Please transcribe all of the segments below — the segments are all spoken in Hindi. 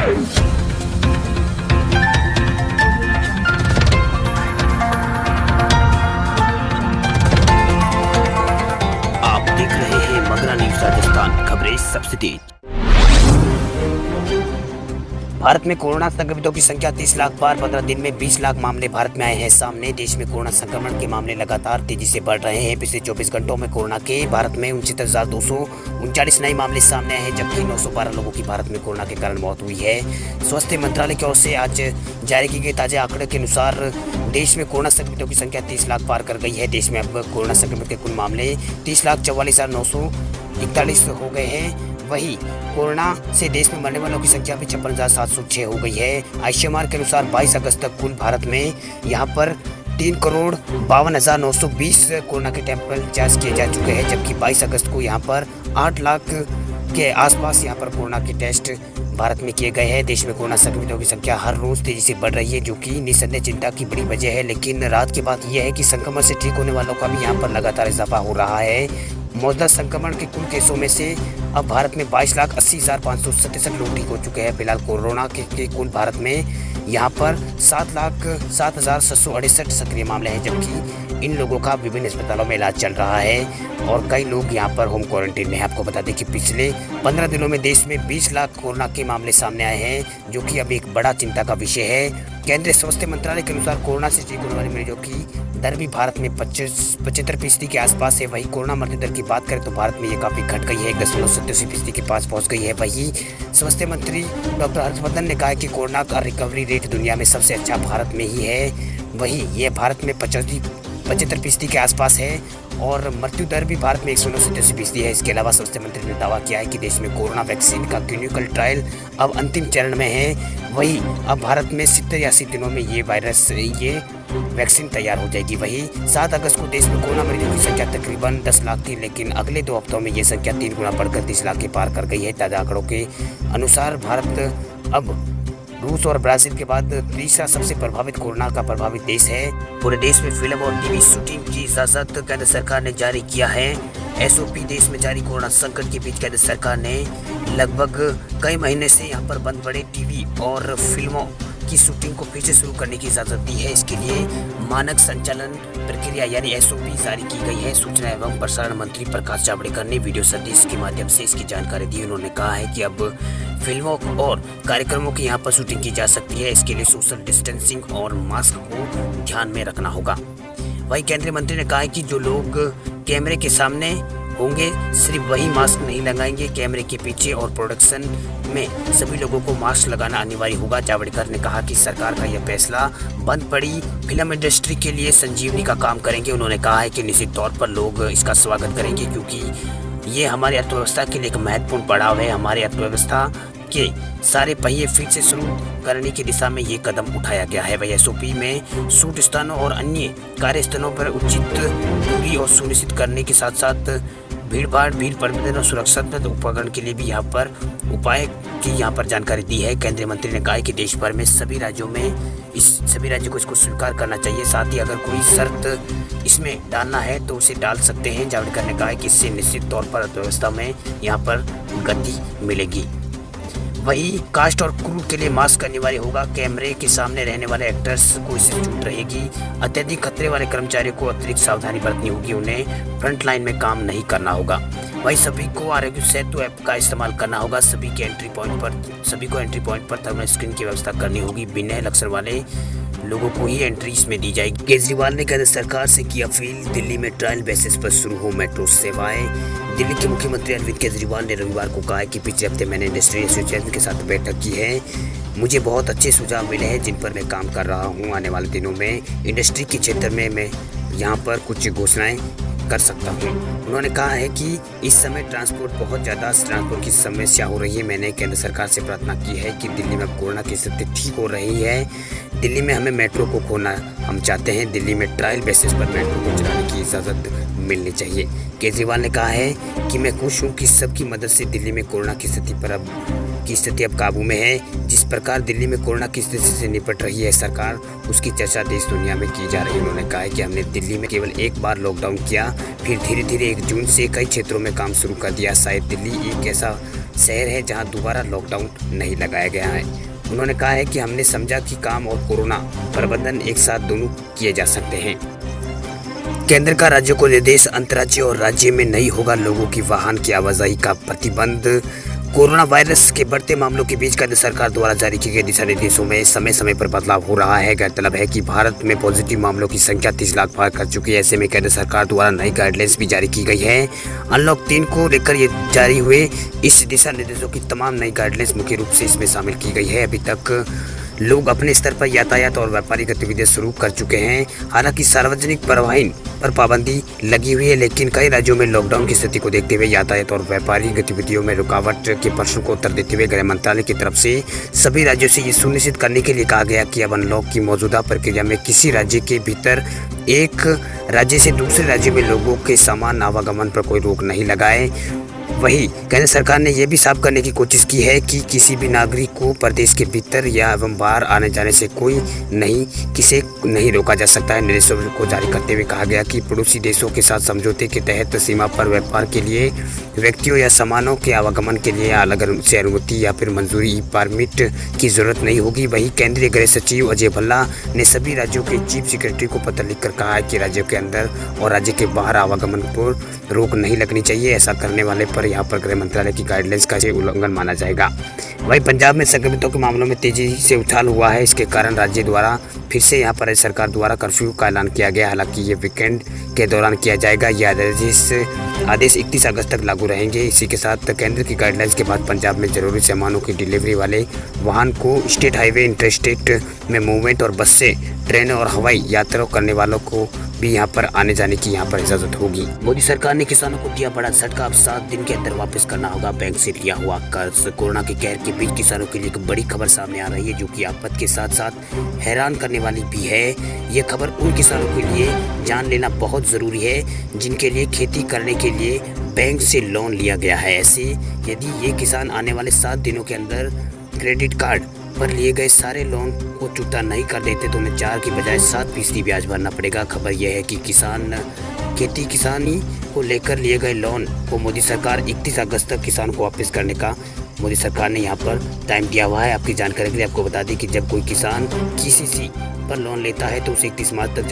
आप देख रहे हैं मगरा न्यूज राजस्थान, खबरें सबसे तेज। भारत में कोरोना संक्रमितों की संख्या 30 लाख पार, 15 दिन में 20 लाख मामले भारत में आए हैं सामने। देश में कोरोना संक्रमण के मामले लगातार तेजी से बढ़ रहे हैं। पिछले 24 घंटों में कोरोना के भारत में 69,239 नए मामले सामने आए हैं, जबकि 912 लोगों की भारत में कोरोना के कारण मौत हुई है। स्वास्थ्य मंत्रालय की ओर से आज जारी किए गए ताजा आंकड़े के अनुसार देश में कोरोना संक्रमितों की संख्या 30 लाख पार कर गई है। देश में अब कोरोना संक्रमण के कुल मामले 30,44,941 हो गए हैं। वहीं कोरोना से देश में मरने वालों की संख्या भी 56,706 हो गई है। आईसीएमआर के अनुसार 22 अगस्त तक कुल भारत में यहां पर 3,52,920 कोरोना के सैंपल जांच किए जा चुके हैं, जबकि 22 अगस्त को यहां पर 8 लाख के आसपास यहां पर कोरोना के टेस्ट भारत में किए गए हैं। देश में कोरोना संक्रमितों की संख्या हर रोज तेजी से बढ़ रही है, जो कि निसंदेह चिंता की बड़ी वजह है। लेकिन राहत की बात यह है कि संक्रमण से ठीक होने वालों का भी यहां पर लगातार इजाफा हो रहा है। मौजूदा संक्रमण के कुल केसों में से अब भारत में 22,80,567 लोग ठीक हो चुके हैं। फिलहाल कोरोना के कुल भारत में यहाँ पर 7,07,768 सक्रिय मामले हैं, जबकि इन लोगों का विभिन्न अस्पतालों में इलाज चल रहा है और कई लोग यहाँ पर होम क्वारंटीन में हैं। आपको बता दें कि पिछले 15 दिनों में देश में 20 लाख कोरोना के मामले सामने आए हैं, जो कि अब एक बड़ा चिंता का विषय है। केंद्रीय स्वास्थ्य मंत्रालय के अनुसार कोरोना से ठीक होने वाले मरीजों की दर भी भारत में 75% के आसपास है। वहीं कोरोना मृत्यु दर की बात करें तो भारत में ये काफ़ी घट गई है, 1.87% के पास पहुंच गई है। वहीं स्वास्थ्य मंत्री डॉक्टर हर्षवर्धन ने कहा है कि कोरोना का रिकवरी रेट दुनिया में सबसे अच्छा भारत में ही है। वहीं ये भारत में 75% के आसपास है और मृत्यु दर भी भारत में 169% है। इसके अलावा स्वास्थ्य मंत्री ने दावा किया है कि देश में कोरोना वैक्सीन का क्लिनिकल ट्रायल अब अंतिम चरण में है। वहीं अब भारत में 70 या 80 दिनों में ये वैक्सीन तैयार हो जाएगी। वहीं 7 अगस्त को देश में कोरोना मरीजों की संख्या तकरीबन 10 लाख थी, लेकिन अगले 2 हफ्तों में ये संख्या 3 गुना बढ़कर 30 लाख के पार कर गई है। ताज़ा आंकड़ों के अनुसार भारत अब रूस और ब्राजील के बाद तीसरा सबसे प्रभावित कोरोना का प्रभावित देश है। पूरे देश में फिल्म और टीवी शूटिंग की इजाजत केंद्र सरकार ने जारी किया है। एसओपी देश में जारी कोरोना संकट के बीच केंद्र सरकार ने लगभग कई महीने से यहां पर बंद पड़े टीवी और फिल्मों की शूटिंग को फिर से शुरू करने की इजाजत दी है। इसके लिए मानक संचालन प्रक्रिया यानी एसओपी जारी की गई है। सूचना एवं प्रसारण मंत्री प्रकाश जावड़ेकर ने वीडियो संदेश के माध्यम से इसकी जानकारी दी। उन्होंने कहा है कि अब फिल्मों और कार्यक्रमों की यहाँ पर शूटिंग की जा सकती है। इसके लिए सोशल डिस्टेंसिंग और मास्क को ध्यान में रखना होगा। वहीं केंद्रीय मंत्री ने कहा है कि जो लोग कैमरे के सामने होंगे सिर्फ वही मास्क नहीं लगाएंगे, कैमरे के पीछे और प्रोडक्शन में सभी लोगों को मास्क लगाना अनिवार्य होगा। जावड़ेकर ने कहा कि सरकार का यह फैसला बंद पड़ी फिल्म इंडस्ट्री के लिए संजीवनी का काम करेंगे। उन्होंने कहा है कि निश्चित तौर पर लोग इसका स्वागत करेंगे, क्योंकि ये हमारी अर्थव्यवस्था के लिए एक महत्वपूर्ण पड़ाव है। हमारी अर्थव्यवस्था के सारे पहिए फिर से शुरू करने की दिशा में ये कदम उठाया गया है। वही एसओपी में शूट स्थानों और अन्य कार्यस्थलों पर उचित दूरी और सुनिश्चित करने के साथ साथ भीड़ प्रबंधन और सुरक्षात्मक उपकरण के लिए भी यहाँ पर उपाय की यहाँ पर जानकारी दी है। केंद्रीय मंत्री ने कहा कि देश भर में सभी राज्यों को इसको स्वीकार करना चाहिए। साथ ही अगर कोई शर्त इसमें डालना है तो उसे डाल सकते हैं। जावड़ेकर ने कहा कि इससे निश्चित तौर पर अर्थव्यवस्था में यहाँ पर गति मिलेगी। वही कास्ट और क्रू के लिए मास्क अनिवार्य होगा। कैमरे के सामने रहने वाले एक्टर्स को इससे छूट रहेगी। अत्यधिक खतरे वाले कर्मचारियों को अतिरिक्त सावधानी बरतनी होगी, उन्हें फ्रंट लाइन में काम नहीं करना होगा। वही सभी को आरोग्य सेतु ऐप का इस्तेमाल करना होगा। सभी को एंट्री पॉइंट पर थर्मल स्क्रीन की व्यवस्था करनी होगी। बिना लक्षण वाले लोगों को ही एंट्री इसमें दी जाएगी। केजरीवाल ने केंद्र सरकार से की अपील, दिल्ली में ट्रायल बेसिस पर शुरू हो मेट्रो सेवाएं। दिल्ली के मुख्यमंत्री अरविंद केजरीवाल ने रविवार को कहा कि पिछले हफ्ते मैंने इंडस्ट्री एसोसिएशन के साथ बैठक की है। मुझे बहुत अच्छे सुझाव मिले हैं जिन पर मैं काम कर रहा हूं। आने वाले दिनों में इंडस्ट्री के क्षेत्र में मैं यहां पर कुछ घोषणाएं कर सकता हूं। उन्होंने कहा है कि इस समय बहुत ज़्यादा ट्रांसपोर्ट की समस्या हो रही है। मैंने केंद्र सरकार से प्रार्थना की है कि दिल्ली में कोरोना की स्थिति ठीक हो रही है। दिल्ली में हमें मेट्रो को खोलना हम चाहते हैं। दिल्ली में ट्रायल बेसिस पर मेट्रो को चलाने की इजाज़त मिलनी चाहिए। केजरीवाल ने कहा है कि मैं खुश हूँ कि सबकी मदद से दिल्ली में कोरोना की स्थिति अब काबू में है। जिस प्रकार दिल्ली में कोरोना की स्थिति से निपट रही है सरकार, उसकी चर्चा देश दुनिया में की जा रही है। उन्होंने कहा है कि हमने दिल्ली में केवल एक बार लॉकडाउन किया, फिर धीरे धीरे 1 जून से कई क्षेत्रों में काम शुरू कर दिया। शायद दिल्ली एक ऐसा शहर है जहां दोबारा लॉकडाउन नहीं लगाया गया है। उन्होंने कहा है कि हमने समझा कि काम और कोरोना प्रबंधन एक साथ दोनों किए जा सकते हैं। केंद्र का राज्यों को निर्देश, अंतर्राज्यीय और राज्य में नहीं होगा लोगों की वाहन की आवाजाही का प्रतिबंध। कोरोना वायरस के बढ़ते मामलों के बीच केंद्र सरकार द्वारा जारी किए गए दिशा निर्देशों में समय समय पर बदलाव हो रहा है। गौरतलब है कि भारत में पॉजिटिव मामलों की संख्या 30 लाख पार कर चुकी है। ऐसे में केंद्र सरकार द्वारा नई गाइडलाइंस भी जारी की गई है। अनलॉक 3 को लेकर ये जारी हुए इस दिशा निर्देशों की तमाम नई गाइडलाइंस मुख्य रूप से इसमें शामिल की गई है। अभी तक लोग अपने स्तर पर यातायात और व्यापारिक गतिविधियां शुरू कर चुके हैं। हालांकि सार्वजनिक परिवहन पर पाबंदी लगी हुई है, लेकिन कई राज्यों में लॉकडाउन की स्थिति को देखते हुए यातायात और व्यापारिक गतिविधियों में रुकावट के प्रश्न को उत्तर देते हुए गृह मंत्रालय की तरफ से सभी राज्यों से ये सुनिश्चित करने के लिए कहा गया कि अब अनलॉक की मौजूदा प्रक्रिया में किसी राज्य के भीतर एक राज्य से दूसरे राज्य में लोगों के समान आवागमन पर कोई रोक नहीं लगाए। वहीं केंद्र सरकार ने यह भी साफ करने की कोशिश की है कि किसी भी नागरिक को प्रदेश के भीतर या एवं बाहर आने जाने से किसे नहीं रोका जा सकता है। निर्देशों को जारी करते हुए कहा गया कि पड़ोसी देशों के साथ समझौते के तहत सीमा पर व्यापार के लिए व्यक्तियों या सामानों के आवागमन के लिए अलग से अनुमति या फिर मंजूरी परमिट की जरूरत नहीं होगी। वहीं केंद्रीय गृह सचिव अजय भल्ला ने सभी राज्यों के चीफ सेक्रेटरी को पत्र लिखकर कहा है कि राज्यों के अंदर और राज्य के बाहर आवागमन पर रोक नहीं लगनी चाहिए। ऐसा करने वाले पर यहाँ पर गृह मंत्रालय की गाइडलाइंस का उल्लंघन माना जाएगा। वहीं पंजाब में संक्रमितों के मामलों में तेजी से उछाल हुआ है। इसके कारण राज्य द्वारा फिर से यहाँ पर सरकार द्वारा कर्फ्यू का ऐलान किया गया। हालांकि ये वीकेंड के दौरान किया जाएगा। यह आदेश 31 अगस्त तक लागू रहेंगे। इसी के साथ केंद्र की गाइडलाइंस के बाद पंजाब में जरूरी सामानों की डिलीवरी वाले वाहन को स्टेट हाईवे, इंटरस्टेट में मूवमेंट और बस से, ट्रेन और हवाई यात्रा करने वालों को भी यहाँ पर आने जाने की यहाँ पर इजाजत होगी। मोदी सरकार ने किसानों को दिया बड़ा झटका। अब 7 दिन के अंदर वापस करना होगा बैंक से लिया हुआ कर्ज। कोरोना के कहर के बीच किसानों के लिए एक बड़ी खबर सामने आ रही है, जो कि आफत के साथ साथ हैरान करने वाली भी है। ये खबर उन किसानों के लिए जान लेना बहुत जरूरी है जिनके लिए खेती करने के लिए बैंक से लोन लिया गया है। ऐसे यदि ये किसान आने वाले 7 दिनों के अंदर क्रेडिट कार्ड पर लिए गए सारे लोन को चुकता नहीं कर देते तो उन्हें 4 की बजाय 7% ब्याज भरना पड़ेगा। खबर यह है कि किसानी को लेकर लिए गए लोन को मोदी सरकार 31 अगस्त तक किसान को वापस करने का मोदी सरकार ने यहाँ पर टाइम दिया हुआ है। आपकी जानकारी के लिए आपको बता दें कि जब कोई किसान KCC पर लोन लेता है तो उसे 31 मार्च तक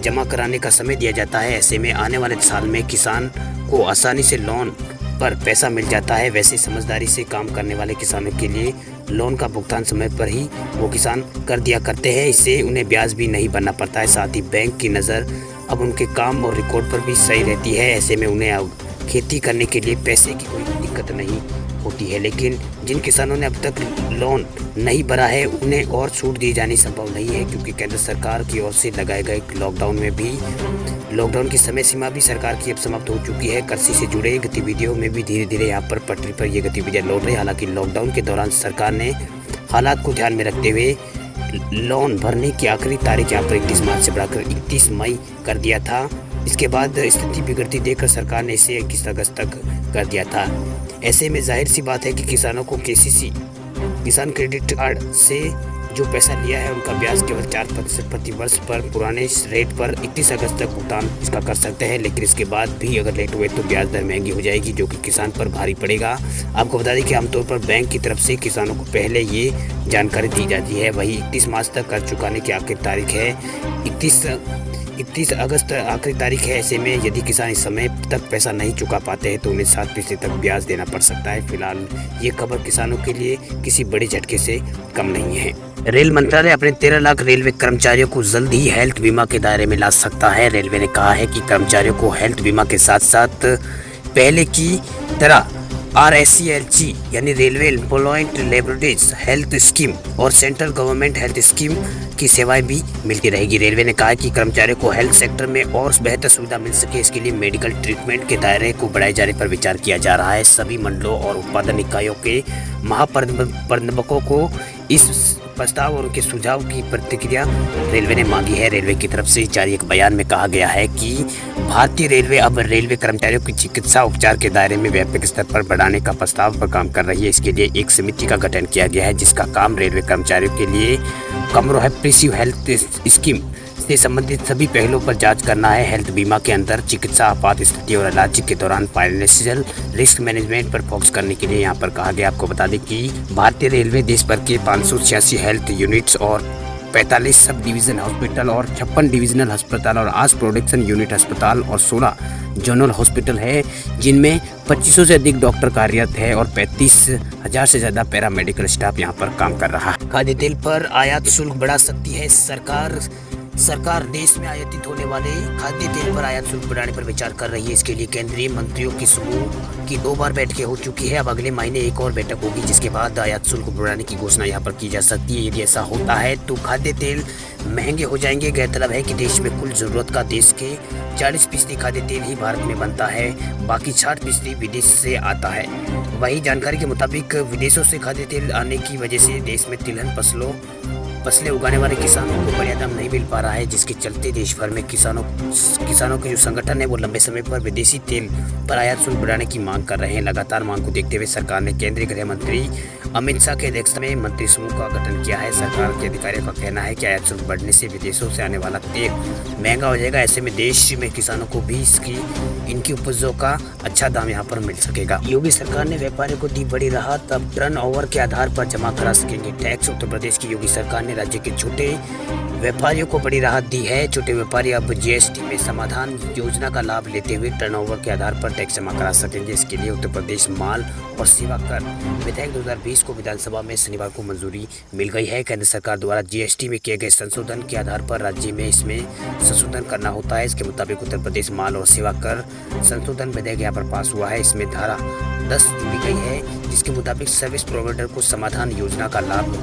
जमा कराने का समय दिया जाता है। ऐसे में आने वाले साल में किसान को आसानी से लोन पर पैसा मिल जाता है। वैसे समझदारी से काम करने वाले किसानों के लिए लोन का भुगतान समय पर ही वो किसान कर दिया करते हैं। इससे उन्हें ब्याज भी नहीं भरना पड़ता है। साथ ही बैंक की नज़र अब उनके काम और रिकॉर्ड पर भी सही रहती है। ऐसे में उन्हें अब खेती करने के लिए पैसे की कोई दिक्कत नहीं होती है। लेकिन जिन किसानों ने अब तक लोन नहीं भरा है उन्हें और छूट दी जानी संभव नहीं है, क्योंकि केंद्र सरकार की ओर से लगाए गए लॉकडाउन की समय सीमा भी सरकार की अब समाप्त हो चुकी है। कृषि से जुड़े गतिविधियों में भी धीरे धीरे यहाँ पर पटरी पर ये गतिविधियाँ लौट रही। हालांकि लॉकडाउन के दौरान सरकार ने हालात को ध्यान में रखते हुए लोन भरने की आखिरी तारीख यहाँ पर 31 मार्च से बढ़ाकर 31 मई कर दिया था। इसके बाद स्थिति बिगड़ती देखकर सरकार ने इसे 21 अगस्त तक कर दिया था। ऐसे में जाहिर सी बात है कि किसानों को KCC किसान क्रेडिट कार्ड से जो पैसा लिया है उनका ब्याज केवल 4% प्रति वर्ष पर पुराने रेट पर 31 अगस्त तक भुगतान इसका कर सकते हैं। लेकिन इसके बाद भी अगर लेट हुए तो ब्याज दर महंगी हो जाएगी, जो कि किसान पर भारी पड़ेगा। आपको बता दें कि आमतौर पर बैंक की तरफ से किसानों को पहले ये जानकारी दी जाती है। वही 31 मार्च तक कर्ज चुकाने की आखिरी तारीख है। 31 अगस्त आखिरी तारीख है। ऐसे में यदि किसान इस समय तक पैसा नहीं चुका पाते हैं तो उन्हें 7% तक ब्याज देना पड़ सकता है। फिलहाल ये खबर किसानों के लिए किसी बड़े झटके से कम नहीं है। रेल मंत्रालय अपने 13 लाख रेलवे कर्मचारियों को जल्द ही हेल्थ बीमा के दायरे में ला सकता है। रेलवे ने कहा है कि कर्मचारियों को हेल्थ बीमा के साथ साथ पहले की तरह RSCLG यानी railway employment laboratories health scheme और सेंट्रल गवर्नमेंट हेल्थ स्कीम की सेवाएं भी मिलती रहेगी। रेलवे ने कहा है कि कर्मचारियों को हेल्थ सेक्टर में और बेहतर सुविधा मिल सके, इसके लिए मेडिकल ट्रीटमेंट के दायरे को बढ़ाए जाने पर विचार किया जा रहा है। सभी मंडलों और उत्पादन इकाइयों के महाप्रबंधकों को इस प्रस्ताव और उनके सुझाव की प्रतिक्रिया रेलवे ने मांगी है। रेलवे की तरफ से जारी एक बयान में कहा गया है कि भारतीय रेलवे अब रेलवे कर्मचारियों की चिकित्सा उपचार के दायरे में व्यापक स्तर पर बढ़ाने का प्रस्ताव पर काम कर रही है। इसके लिए एक समिति का गठन किया गया है, जिसका काम रेलवे कर्मचारियों के लिए कम्प्रिहेंसिव हेल्थ स्कीम से संबंधित सभी पहलुओं पर जांच करना है। हेल्थ बीमा के अंदर चिकित्सा आपात स्थिति और इलाज के दौरान फाइनेंशियल रिस्क मैनेजमेंट पर फोकस करने के लिए यहाँ पर कहा गया। आपको बता दें कि भारतीय रेलवे देश भर के 586 हेल्थ यूनिट्स और 45 सब डिवीज़न हॉस्पिटल और 56 डिविजनल अस्पताल और 8 प्रोडक्शन यूनिट अस्पताल और 16 जनरल हॉस्पिटल है, जिनमें 2500 से अधिक डॉक्टर कार्यरत है और 35,000 से ज़्यादा पैरामेडिकल स्टाफ यहां पर काम कर रहा है। खाद्य तेल पर आयात शुल्क बढ़ा सकती है सरकार देश में आयातित होने वाले खाद्य तेल पर आयात शुल्क बढ़ाने पर विचार कर रही है। इसके लिए केंद्रीय मंत्रियों की समूह की 2 बार बैठकें हो चुकी है। अब अगले महीने एक और बैठक होगी, जिसके बाद आयात शुल्क बढ़ाने की घोषणा यहाँ पर की जा सकती है। यदि ऐसा होता है तो खाद्य तेल महंगे हो जाएंगे। गौरतलब है कि देश में कुल ज़रूरत का देश के 40% खाद्य तेल ही भारत में बनता है, बाकी 60% विदेश से आता है। वही जानकारी के मुताबिक विदेशों से खाद्य तेल आने की वजह से देश में तिलहन फसलें उगाने वाले किसानों को पर्याप्त दाम नहीं मिल पा रहा है, जिसके चलते देश भर में किसानों के जो संगठन है वो लंबे समय पर विदेशी तेल पर आयात शुल्क बढ़ाने की मांग कर रहे हैं। लगातार मांग को देखते हुए सरकार ने केंद्रीय गृह मंत्री अमित शाह की अध्यक्षता में मंत्री समूह का गठन किया है। सरकार के अधिकारियों का कहना है कि आयात शुल्क बढ़ने से विदेशों से आने वाला तेल महंगा हो जाएगा। ऐसे में देश में किसानों को भी इनकी उपजों का अच्छा दाम यहाँ पर मिल सकेगा। योगी सरकार ने व्यापारियों को दी बड़ी राहत, अब टर्न ओवर के आधार पर जमा करा सकेंगे टैक्स। उत्तर प्रदेश की योगी सरकार ने राज्य के छोटे व्यापारियों को बड़ी राहत दी है। छोटे व्यापारी अब जीएसटी में समाधान योजना का लाभ लेते हुए टर्नओवर के आधार पर टैक्स जमा करा सकेंगे। इसके लिए उत्तर प्रदेश माल और सेवा कर विधेयक 2020 को विधानसभा में शनिवार को मंजूरी मिल गई है। केंद्र सरकार द्वारा जीएसटी में किए गए संशोधन के आधार पर राज्य में इसमें संशोधन करना होता है। इसके मुताबिक उत्तर प्रदेश माल और सेवा कर संशोधन विधेयक यहाँ पर पास हुआ है। इसमें धारा 10 जुड़ी गई है, जिसके मुताबिक सर्विस प्रोवाइडर को समाधान योजना का लाभ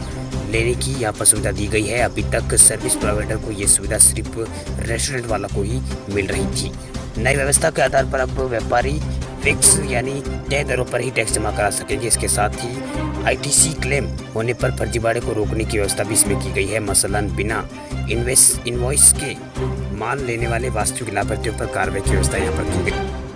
लेने की यहाँ पर सुविधा दी गई है। अभी तक सर्विस प्रोवाइडर को ये सुविधा सिर्फ रेस्टोरेंट वालों को ही मिल रही थी। नई व्यवस्था के आधार पर अब व्यापारी फिक्स यानी तय दरों पर ही टैक्स जमा करा सकेंगे। इसके साथ ही आईटीसी क्लेम होने पर फर्जीवाड़े को रोकने की व्यवस्था भी इसमें की गई है। मसलन बिना इनवॉइस के माल लेने वाले वास्तविक लाभार्थियों पर कार्रवाई की व्यवस्था यहाँ पर की गई।